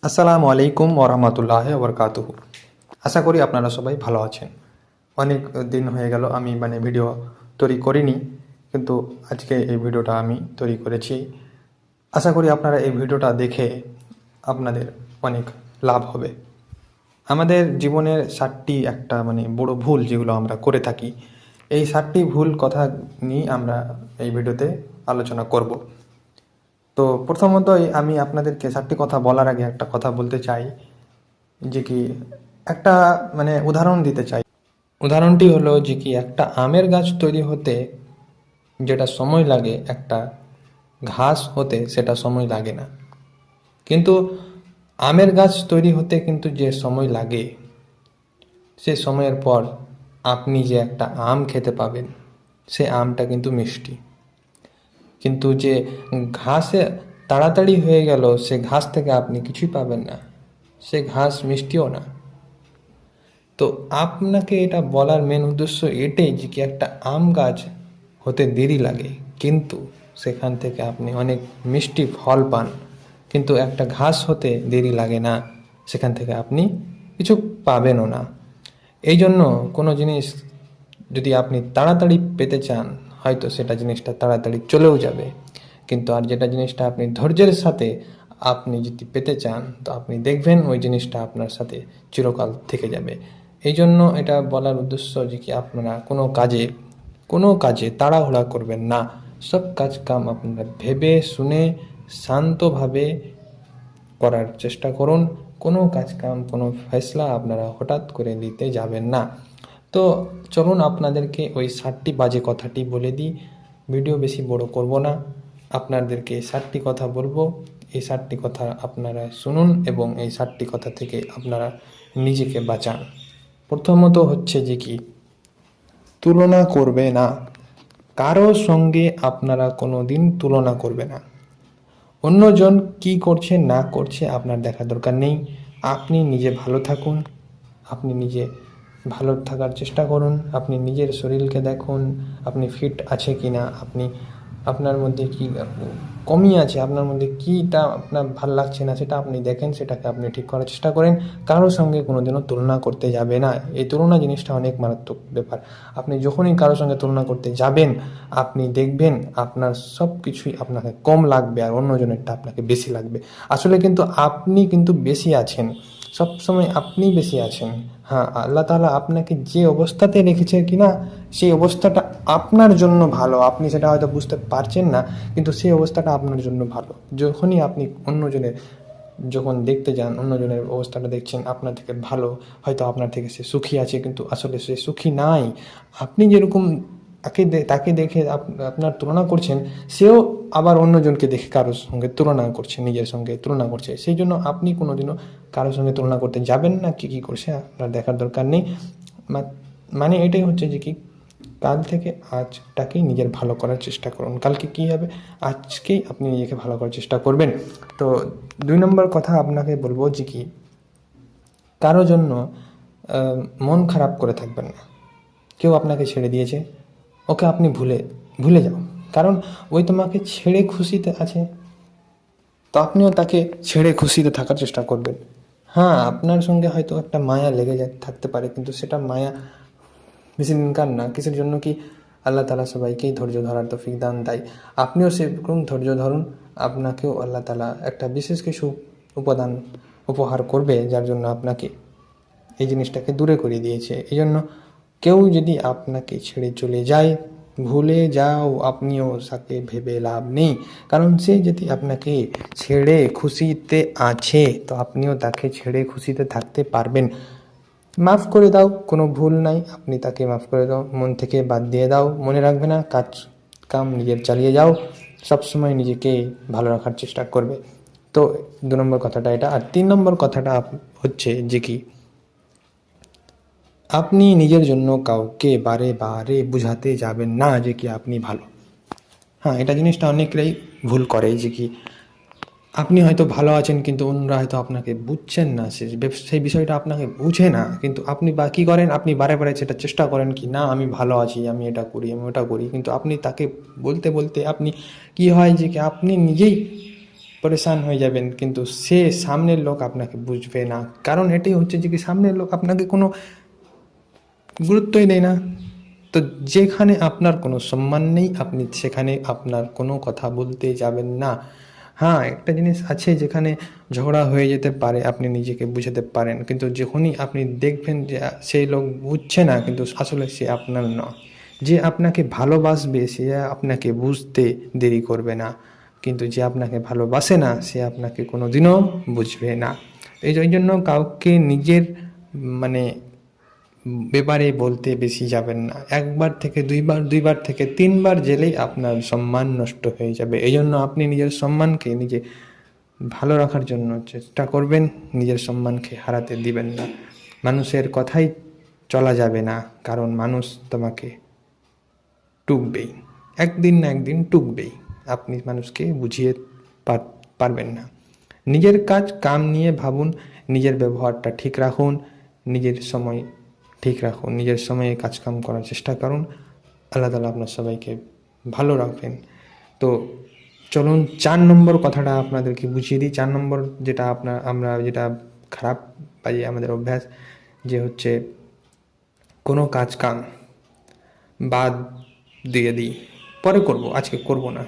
আসসালামু আলাইকুম ওরহমতুল্লাহ ওবরকাতুহু। আশা করি আপনারা সবাই ভালো আছেন। অনেক দিন হয়ে গেল আমি ভিডিও তৈরি করিনি, কিন্তু আজকে এই ভিডিওটা আমি তৈরি করেছি। আশা করি আপনারা এই ভিডিওটা দেখে আপনাদের অনেক লাভ হবে। আমাদের জীবনের 7টি একটা বড় ভুল যেগুলো আমরা করে থাকি, এই 7টি ভুল কথা নিয়ে আমরা এই ভিডিওতে আলোচনা করব। তো প্রথমতই আমি আপনাদেরকে 7টি কথা বলার আগে একটা কথা বলতে চাই, যে কি একটা উদাহরণ দিতে চাই। উদাহরণটি হলো যে কি একটা আমের গাছ তৈরি হতে যেটা সময় লাগে, একটা ঘাস হতে সেটা সময় লাগে না। কিন্তু আমের গাছ তৈরি হতে কিন্তু যে সময় লাগে, সে সময়ের পর আপনি যে একটা আম খেতে পাবেন, সে আমটা কিন্তু মিষ্টি। কিন্তু যে ঘাসে তাড়াতাড়ি হয়ে গেল, সে ঘাস থেকে আপনি কিছুই পাবেন না, সে ঘাস মিষ্টিও না। তো আপনাকে এটা বলার মেন উদ্দেশ্য এটাই যে কি একটা আম গাছ হতে দেরি লাগে, কিন্তু সেখান থেকে আপনি অনেক মিষ্টি ফল পান। কিন্তু একটা ঘাস হতে দেরি লাগে না, সেখান থেকে আপনি কিছু পাবেনও না। এই জন্য কোনো জিনিস যদি আপনি তাড়াতাড়ি পেতে চান, হয়তো সেটা জিনিসটা তাড়াতাড়ি চলেও যাবে। কিন্তু আর যেটা জিনিসটা আপনি ধৈর্যের সাথে আপনি যদি পেতে চান, তো আপনি দেখবেন ওই জিনিসটা আপনার সাথে চিরকাল থেকে যাবে। এই জন্য এটা বলার উদ্দেশ্য যে কি আপনারা কোনো কাজে তাড়াহুড়া করবেন না। সব কাম আপনারা ভেবে শুনে শান্তভাবে করার চেষ্টা করুন। কোনো কাম কোনো ফয়সলা আপনারা হঠাৎ করে নিতে যাবেন না। তো চলুন আপনাদেরকে ওই 7টি বাজে কথাটি বলে দিই। ভিডিও বেশি বড় করব না, আপনাদেরকে 7টি কথা বলবো। এই 7টি কথা আপনারা শুনুন এবং এই 7টি কথা থেকে আপনারা নিজেকে বাঁচান। প্রথমত হচ্ছে যে কি তুলনা করবে না। কারো সঙ্গে আপনারা কোনো দিন তুলনা করবে না। অন্যজন কি করছে না করছে আপনার দেখার দরকার নেই। আপনি নিজে ভালো থাকুন, আপনি নিজে ভালো থাকার চেষ্টা করুন। আপনি নিজের শরীরকে দেখুন, আপনি ফিট আছে কি না, আপনার মধ্যে কি কমি আছে, আপনার মধ্যে কীটা আপনার ভাল লাগছে না, সেটা আপনি দেখেন, সেটাকে আপনি ঠিক করার চেষ্টা করেন। কারোর সঙ্গে কোনোদিনও তুলনা করতে যাবে না। এই তুলনা জিনিসটা অনেক মারাত্মক ব্যাপার। আপনি যখনই কারোর সঙ্গে তুলনা করতে যাবেন, আপনি দেখবেন আপনার সব কিছুই আপনাকে কম লাগবে আর অন্যজনেরটা আপনাকে বেশি লাগবে। আসলে কিন্তু আপনি কিন্তু বেশি আছেন, সবসময় আপনি বেশি আছেন। হ্যাঁ, আল্লাহ তাআলা আপনাকে যে অবস্থাতে রেখেছে কিনা, সেই অবস্থাটা আপনার জন্য ভালো। আপনি সেটা হয়তো বুঝতে পারছেন না, কিন্তু সেই অবস্থাটা আপনার জন্য ভালো। যখনই আপনি যখন দেখতে যান, অন্যজনের অবস্থাটা দেখছেন আপনার থেকে ভালো, হয়তো আপনার থেকে সে সুখী আছে, কিন্তু আসলে সে সুখী নাই। আপনি যেরকম তাকে দেখে আপনার তুলনা করছেন, সেও আবার অন্যজনকে দেখে কারোর সঙ্গে তুলনা করছে, নিজের সঙ্গে তুলনা করছে। সেই জন্য আপনি কোনোদিনও কারোর সঙ্গে তুলনা করতে যাবেন না। কী করছে আপনার দেখার দরকার নেই। এটাই হচ্ছে যে কি কাল থেকে আজটাকেই নিজের ভালো করার চেষ্টা করুন। কালকে কী হবে, আজকেই আপনি নিজেকে ভালো করার চেষ্টা করবেন। তো 2 নম্বর কথা আপনাকে বলবো যে কি কারো জন্য মন খারাপ করে থাকবেন না। কেউ আপনাকে ছেড়ে দিয়েছে, ওকে আপনি ভুলে যাও, কারণ ওই তোমাকে ছেড়ে খুশিতে আছে, তো আপনিও তাকে ছেড়ে খুশিতে থাকার চেষ্টা করবেন। হ্যাঁ, আপনার সঙ্গে হয়তো একটা মায়া লেগে থাকতে পারে, কিন্তু সেটা মায়া বেশি দিনকার না। কিসের জন্য কি আল্লাহ তাআলা সবাইকেই ধৈর্য ধরার তৌফিক দান দেয়। আপনিও সেরকম ধৈর্য ধরুন, আপনাকেও আল্লাহ তাআলা একটা বিশেষ কিছু উপহার করবে, যার জন্য আপনাকে এই জিনিসটাকে দূরে করে দিয়েছে। এই জন্য কেউ যদি আপনাকে ছেড়ে চলে যায়, ভুলে যাও, আপনিও তাকে ভেবে লাভ নেই। কারণ সে যদি আপনাকে ছেড়ে খুশিতে আছে, তো আপনিও তাকে ছেড়ে খুশিতে থাকতে পারবেন। মাফ করে দাও, কোনো ভুল নাই, আপনি তাকে মাফ করে দাও, মন থেকে বাদ দিয়ে দাও। মনে রাখবে না, কাম নিজের চালিয়ে যাও, সবসময় নিজেকে ভালো রাখার চেষ্টা করবে। তো 2 নম্বর কথাটা এটা। আর 3 নম্বর কথাটা হচ্ছে যে কি আপনি নিজের জন্য কাউকে বারে বারে বুঝাতে যাবেন না যে কি আপনি ভালো। হ্যাঁ, এটা জিনিসটা অনেকেই ভুল করে, যে কি আপনি হয়তো ভালো আছেন, কিন্তু অন্যরা হয়তো আপনাকে বুঝছেন না, সেই বিষয়টা আপনাকে বুঝে না। কিন্তু আপনি কী করেন, আপনি বারে বারে সেটা চেষ্টা করেন কি না আমি ভালো আছি, আমি এটা করি, আমি ওটা করি। কিন্তু আপনি তাকে বলতে বলতে আপনি কি হয় যে কি আপনি নিজেই পরেশান হয়ে যাবেন, কিন্তু সে সামনের লোক আপনাকে বুঝবে না। কারণ এটাই হচ্ছে যে কি সামনের লোক আপনাকে কোনো গুরুত্বই দেয় না। তো যেখানে আপনার কোনো সম্মান নেই, আপনি সেখানে আপনার কোনো কথা বলতে যাবেন না। হ্যাঁ, একটা জিনিস আছে যেখানে ঝগড়া হয়ে যেতে পারে, আপনি নিজেকে বুঝাতে পারেন, কিন্তু যখনই আপনি দেখবেন যে সেই লোক বুঝছে না, কিন্তু আসলে সে আপনার নয়। যে আপনাকে ভালোবাসবে সে আপনাকে বুঝতে দেরি করবে না, কিন্তু যে আপনাকে ভালোবাসে না সে আপনাকে কোনো দিনও বুঝবে না। এই জন্য কাউকে নিজের মানে ব্যাপারে বলতে বেশি যাবেন না। একবার থেকে দুইবার, দুইবার থেকে তিনবার জেলেই আপনার সম্মান নষ্ট হয়ে যাবে। এই জন্য আপনি নিজের সম্মানকে নিজে ভালো রাখার জন্য চেষ্টা করবেন, নিজের সম্মানকে হারাতে দিবেন না। মানুষের কথাই চলা যাবে না, কারণ মানুষ তোমাকে টুকবেই, একদিন না একদিন টুকবেই। আপনি মানুষকে বুঝিয়ে পারবেন না। নিজের কাম নিয়ে ভাবুন, নিজের ব্যবহারটা ঠিক রাখুন, নিজের সময় ঠিক রাখুন, নিজের সময়ে কাজকাম করার চেষ্টা করুন। আল্লাহ তাআলা আপনার সবাইকে ভালো রাখবেন। তো চলুন 4 নম্বর কথাটা আপনাদেরকে বুঝিয়ে দিই। 4 নম্বর যেটা আমরা যেটা খারাপ পাই আমাদের অভ্যাস, যে হচ্ছে কোনো কাম বাদ দিয়ে দিই, পরে করব, আজকে করব না।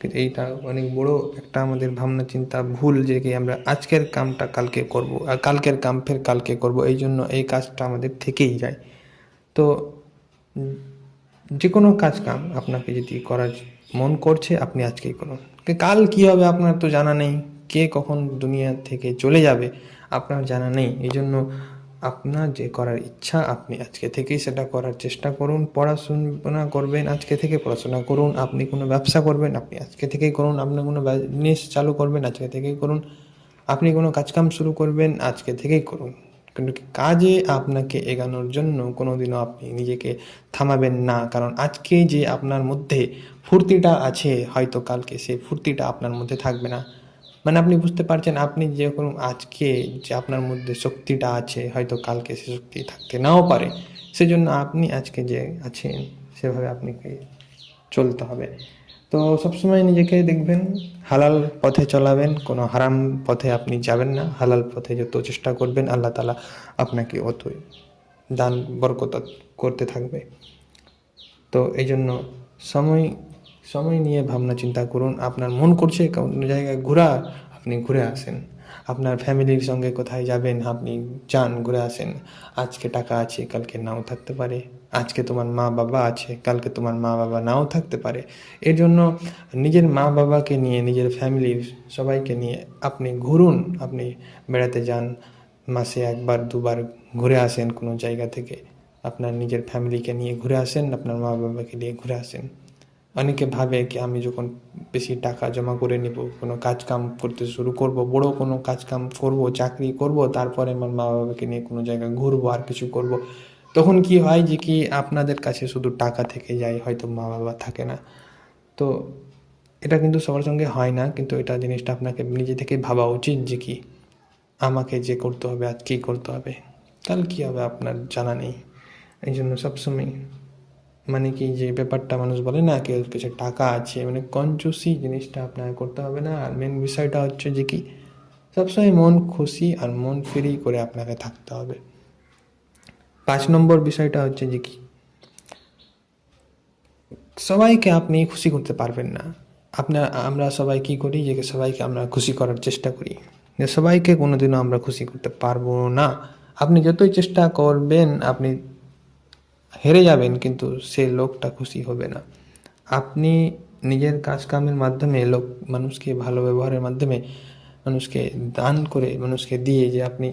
কিন্তু এইটা অনেক বড় একটা আমাদের ভাবনা চিন্তা ভুল, যে কি আমরা আজকের কামটা কালকে করব, আর কালকের কাম ফের কালকে করব। এই জন্য এই কাজটা আমাদের থেকেই যায়। তো যে কোনো কাম আপনাকে যদি করার মন করছে, আপনি আজকেই করুন। কাল কি হবে আপনার তো জানা নেই, কে কখন দুনিয়া থেকে চলে যাবে আপনার জানা নেই। এই জন্য আপনার যে করার ইচ্ছা আপনি আজকে থেকেই সেটা করার চেষ্টা করুন। পড়াশোনা করবেন, আজকে থেকে পড়াশোনা করুন। আপনি কোনো ব্যবসা করবেন, আপনি আজকে থেকেই করুন। আপনি কোনো বিজনেস চালু করবেন, আজকে থেকেই করুন। আপনি কোনো কাজকাম শুরু করবেন, আজকে থেকেই করুন। কিন্তু কাজে আপনাকে এগোনোর জন্য কোনোদিনও আপনি নিজেকে থামাবেন না, কারণ আজকে যে আপনার মধ্যে ফুর্তিটা আছে, হয়তো কালকে সেই ফুর্তিটা আপনার মধ্যে থাকবে না। মানে আপনি বুঝতে পারছেন, আপনি যেরকম আজকে যে আপনার মধ্যে শক্তিটা আছে, হয়তো কালকে সে শক্তি থাকতে নাও পারে। সেজন্য আপনি আজকে যে আছেন সেভাবে আপনাকে চলতে হবে। তো সবসময় নিজেকে দেখবেন হালাল পথে চলাবেন, কোনো হারাম পথে আপনি যাবেন না। হালাল পথে যত চেষ্টা করবেন, আল্লাহ তাআলা আপনাকে অতই দান বরকত করতে থাকবে। তো এই জন্য সময় সময় নিয়ে ভাবনা চিন্তা করুন। আপনার মন করছে কোনো জায়গায় ঘোরার, আপনি ঘুরে আসেন। আপনার ফ্যামিলির সঙ্গে কোথায় যাবেন, আপনি যান, ঘুরে আসেন। আজকে টাকা আছে, কালকে নাও থাকতে পারে। আজকে তোমার মা বাবা আছে, কালকে তোমার মা বাবা নাও থাকতে পারে। এর জন্য নিজের মা বাবাকে নিয়ে, নিজের ফ্যামিলির সবাইকে নিয়ে আপনি ঘুরুন। আপনি বেড়াতে যান, মাসে একবার দুবার ঘুরে আসেন কোনো জায়গা থেকে। আপনার নিজের ফ্যামিলিকে নিয়ে ঘুরে আসেন, আপনার মা বাবাকে নিয়ে ঘুরে আসেন। অনেকে ভাবে কি আমি যখন বেশি টাকা জমা করে নেব, কোনো কাজকাম করতে শুরু করব, বড় কোনো কাজকাম করব, চাকরি করব, তারপরে আমার মা বাবাকে নিয়ে কোনো জায়গায় ঘুরবো আর কিছু করব। তখন কি হয় যে কি আপনাদের কাছে শুধু টাকা থেকে যায়, হয়তো মা বাবা থাকে না। তো এটা কিন্তু সবার সঙ্গে হয় না, কিন্তু এটা জিনিসটা আপনাকে নিজে থেকে ভাবা উচিত যে কি আমাকে যে করতে হবে আজকেই করতে হবে, কাল কী হবে আপনার জানা নেই। এই জন্য সবসময় মানে কি যে ব্যাপারটা মানুষ বলে না, কেউ কাছে টাকা আছে মানে কঞ্জুসি জিনিসটা আপনাকে করতে হবে না। আর মেন বিষয়টা হচ্ছে যে কি সবসময় মন খুশি আর মন ফ্রি করে আপনাকে থাকতে হবে। 5 নম্বর বিষয়টা হচ্ছে যে কি সবাইকে আপনি খুশি করতে পারবেন না। আমরা সবাই কি করি, যে সবাইকে আমরা খুশি করার চেষ্টা করি, যে সবাইকে কোনোদিনও আমরা খুশি করতে পারবো না। আপনি যতই চেষ্টা করবেন আপনি হেরে যাবেন, কিন্তু সে লোকটা খুশি হবে না। আপনি নিজের কাজকামের মাধ্যমে মানুষকে ভালো ব্যবহারের মাধ্যমে, মানুষকে দান করে, মানুষকে দিয়ে যে আপনি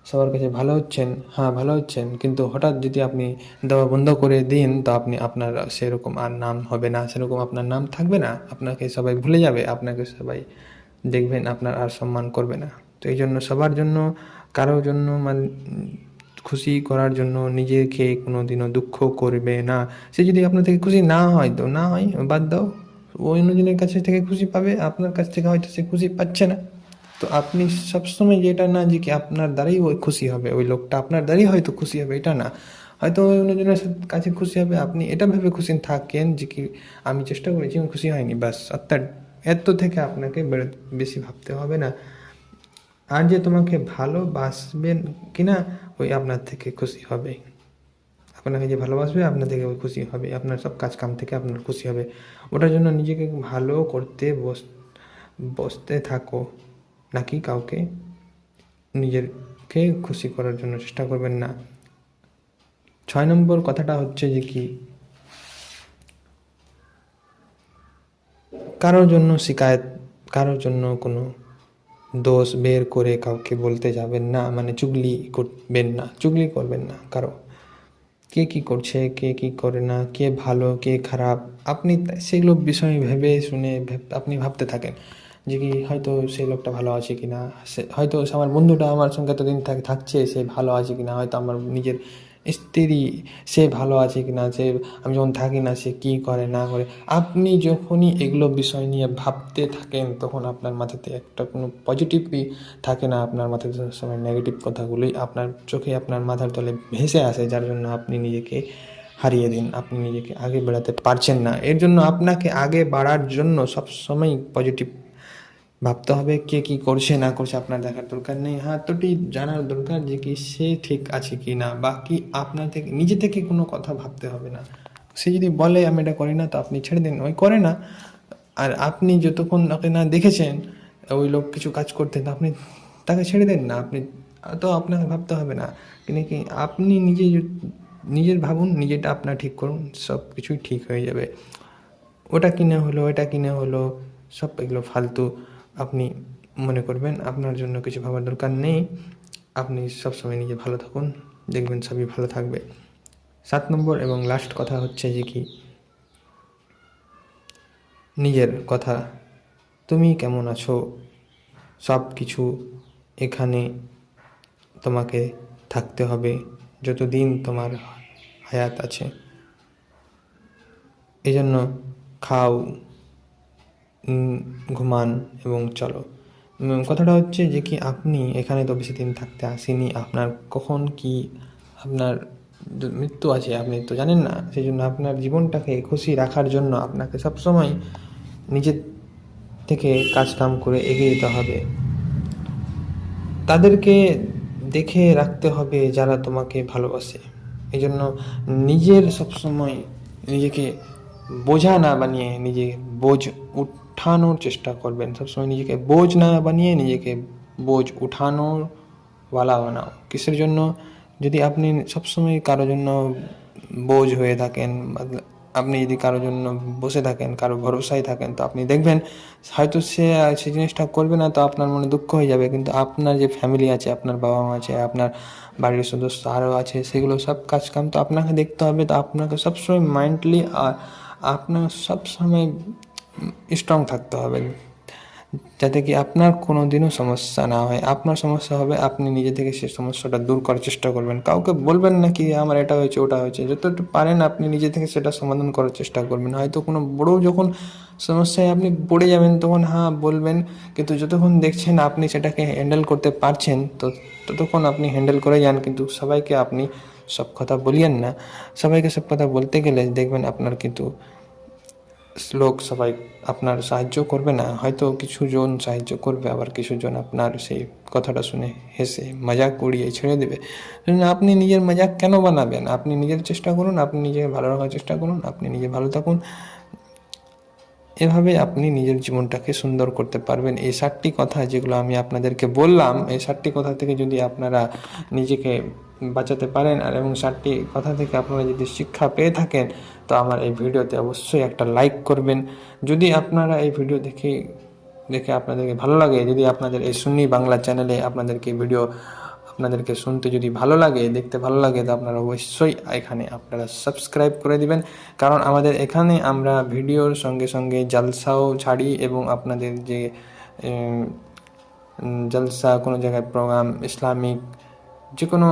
সবার কাছে ভালো হচ্ছেন, হ্যাঁ ভালো হচ্ছেন, কিন্তু হঠাৎ যদি আপনি দেওয়া বন্ধ করে দিন, তো আপনার সেরকম আর নাম হবে না, সেরকম আপনার নাম থাকবে না। আপনাকে সবাই ভুলে যাবে, আপনাকে সবাই দেখবেন আপনার আর সম্মান করবে না। তো এই জন্য সবার জন্য, কারোর জন্য খুশি করার জন্য নিজেকে কোনো দিনও দুঃখ করবে না। সে যদি আপনার থেকে খুশি না হয় তো না হয়, বাদ দাও। অন্যজনের কাছে থেকে খুশি পাবে, আপনার কাছ থেকে হয়তো সে খুশি পাচ্ছে না। তো আপনি সবসময় যেটা না যে কি আপনার দ্বারাই ওই খুশি হবে, ওই লোকটা আপনার দ্বারাই হয়তো খুশি হবে, এটা না। হয়তো অন্যজনের কাছে খুশি হবে, আপনি এটা ভেবে খুশি থাকেন যে কি আমি চেষ্টা করেছি, আমি খুশি হয়নি, ব্যাস অর্থাৎ এত থেকে আপনাকে বেশি ভাবতে হবে না। আর যে তোমাকে ভালোবাসবেন কিনা ওই আপনার থেকে খুশি হবে। আপনাকে যে ভালোবাসবে আপনার থেকে ওই খুশি হবে, আপনার সব কাজ কাম থেকে আপনার খুশি হবে। ওটার জন্য নিজেকে ভালো করতে বসতে থাকো, নাকি কাউকে নিজেকে খুশি করার জন্য চেষ্টা করবেন না। 6 নম্বর কথাটা হচ্ছে যে কি, কারোর জন্য কোনো দোষ বের করে কাউকে বলতে যাবেন না, মানে চুগলি করবেন না কারো। কে কি করছে, কে কি করে না, কে ভালো কে খারাপ, আপনি সেগুলো বিষয় ভেবে শুনে আপনি ভাবতে থাকেন যে কি হয়তো সেই লোকটা ভালো আছে কিনা, হয়তো আমার বন্ধুটা আমার সঙ্গে এতদিন থাকছে, সে ভালো আছে কিনা, হয়তো আমার নিজের স্ত্রী সে ভালো আছে কিনা, সে আমি যখন থাকি না সে কী করে না করে। আপনি যখনই এগুলো বিষয় নিয়ে ভাবতে থাকেন তখন আপনার মাথাতে একটা কোনো পজিটিভই থাকে না, আপনার মাথাতে সবসময় নেগেটিভ কথাগুলোই আপনার চোখে আপনার মাথার তলে ভেসে আসে, যার জন্য আপনি নিজেকে হারিয়ে দিন, আপনি নিজেকে আগে বাড়াতে পারছেন না। এর জন্য আপনাকে আগে বাড়ার জন্য সবসময় পজিটিভ ভাবতে হবে। কে কী করছে না করছে আপনার দেখার দরকার নেই, হ্যাঁ এতটি জানার দরকার যে কি সে ঠিক আছে কি না, বাকি আপনার থেকে নিজে থেকে কোনো কথা ভাবতে হবে না। সে যদি বলে আমি এটা করি না তো আপনি ছেড়ে দিন, ওই করে না। আর আপনি যতক্ষণ ওকে না দেখেছেন ওই লোক কিছু কাজ করতে, তো আপনি তাকে ছেড়ে দেন না, আপনি তো আপনাকে ভাবতে হবে না। কিন্তু কি আপনি নিজের ভাবুন, নিজেটা আপনার ঠিক করুন, সব কিছুই ঠিক হয়ে যাবে। ওটা কিনে হলো, এটা কিনে হলো, সব এগুলো ফালতু আপনি মনে করবেন, আপনার জন্য কিছু ভাবার দরকার নেই। আপনি সবসময় নিজে ভালো থাকুন, দেখবেন সবই ভালো থাকবে। 7 নম্বর এবং লাস্ট কথা হচ্ছে যে কি, নিজের কথা, তুমি কেমন আছো, সব কিছু এখানে তোমাকে থাকতে হবে যতদিন তোমার হায়াত আছে। এই জন্য খাও, ঘুমান এবং চলো। কথাটা হচ্ছে যে কি আপনি এখানে তো বেশি দিন থাকতে আসেনি, আপনার কখন কি আপনার মৃত্যু আছে আপনি তো জানেন না। সেই জন্য আপনার জীবনটাকে খুশি রাখার জন্য আপনাকে সবসময় নিজের থেকে কাজ কাম করে এগিয়ে যেতে হবে। তাদেরকে দেখে রাখতে হবে যারা তোমাকে ভালোবাসে। এই জন্য নিজের সবসময় নিজেকে বোঝা না বানিয়ে নিজে বোঝ উঠানোর চেষ্টা করবেন। সবসময় নিজেকে বোঝ না বানিয়ে নিজেকে বোঝ উঠানোর ওয়ালা বানাও। কিসের জন্য? যদি আপনি সবসময় কারোর জন্য বোঝ হয়ে থাকেন, আপনি যদি কারোর জন্য বসে থাকেন, কারো ভরসায় থাকেন, তো আপনি দেখবেন হয়তো সে সেই জিনিসটা করবে না, তো আপনার মনে দুঃখ হয়ে যাবে, কিন্তু আপনার যে ফ্যামিলি আছে, আপনার বাবা মা আছে, আপনার বাড়ির সদস্য আরও আছে, সেগুলো সব কাজ কাম তো আপনাকে দেখতে হবে। তো আপনাকে সবসময় মাইন্ডলি আর আপনার সবসময় স্ট্রং থাকতে হবে, যাতে কি আপনার কোনো দিনও সমস্যা না হয়। আপনার সমস্যা হবে, আপনি নিজে থেকে সেই সমস্যাটা দূর করার চেষ্টা করবেন। কাউকে বলবেন না কি আমার এটা হয়েছে ওটা হয়েছে, যতটুকু পারেন আপনি নিজে থেকে সেটা সমাধান করার চেষ্টা করবেন। হয়তো কোনো বড়ো যখন সমস্যায় আপনি পড়ে যাবেন তখন হ্যাঁ বলবেন, কিন্তু যতক্ষণ দেখছেন আপনি সেটাকে হ্যান্ডেল করতে পারছেন তো ততক্ষণ আপনি হ্যান্ডেল করে যান। কিন্তু সবাইকে আপনি সব কথা বলিয়েন না। সবাইকে সব কথা বলতে গেলে দেখবেন আপনার কিন্তু লোক সবাই আপনার সাহায্য করবে না। হয়তো কিছু জন সাহায্য করবে, আবার কিছু জন আপনার সেই কথাটা শুনে হেসে মজাক উড়িয়ে ছেড়ে দেবে। আপনি নিজের মজাক কেন বানাবেন? আপনি নিজের চেষ্টা করুন, আপনি নিজেকে ভালো রাখার চেষ্টা করুন, আপনি নিজে ভালো থাকুন। এভাবে আপনি নিজের জীবনটাকে সুন্দর করতে পারবেন। এই 7টি কথা যেগুলো আমি আপনাদেরকে বললাম, এই 7টি কথা থেকে যদি আপনারা নিজেকে বাঁচাতে পারেন আর এবং 7টি কথা থেকে আপনারা যদি শিক্ষা পেয়ে থাকেন, তো আমার এই ভিডিওতে অবশ্যই একটা লাইক করবেন। যদি আপনারা এই ভিডিও দেখে আপনাদেরকে ভালো লাগে, যদি আপনাদের এই সুন্নি বাংলা চ্যানেলে আপনাদেরকে শুনতে যদি ভালো লাগে, দেখতে ভালো লাগে, তো আপনারা অবশ্যই এখানে আপনারা সাবস্ক্রাইব করে দিবেন। কারণ আমাদের এখানে আমরা ভিডিওর সঙ্গে সঙ্গে জালসাও ছাড়ি এবং আপনাদের যে জলসা, কোনো জায়গায় প্রোগ্রাম, ইসলামিক যে কোনো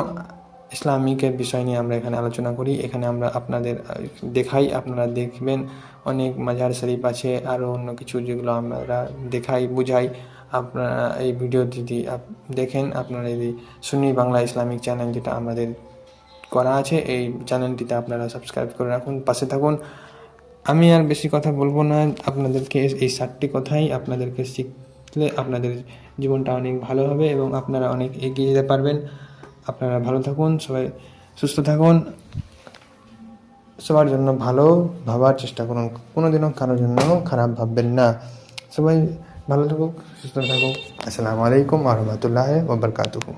ইসলামিকের বিষয় নিয়ে আমরা এখানে আলোচনা করি। এখানে আমরা আপনাদের দেখাই, আপনারা দেখবেন। অনেক মাজার শরীফ আছে, আরও অন্য কিছু যেগুলো আমরা দেখাই বুঝাই। আপনারা এই ভিডিও যদি দেখেন, আপনারা যদি সুন্নি বাংলা ইসলামিক চ্যানেল যেটা আমাদের করা আছে, এই চ্যানেলটিতে আপনারা সাবস্ক্রাইব করে রাখুন, পাশে থাকুন। আমি আর বেশি কথা বলবো না, আপনাদেরকে এই 7টি কথাই আপনাদেরকে শিখলে আপনাদের জীবনটা অনেক ভালো হবে এবং আপনারা অনেক এগিয়ে যেতে পারবেন। আপনারা ভালো থাকুন, সবাই সুস্থ থাকুন, সবার জন্য ভালো ভাবার চেষ্টা করুন, কোনোদিনও কারোর জন্য খারাপ ভাববেন না। সবাই ভালো থাকুক, সুস্থ থাকুক। আসসালামু আলাইকুম ওয়া রাহমাতুল্লাহি ওয়া বারাকাতুহু।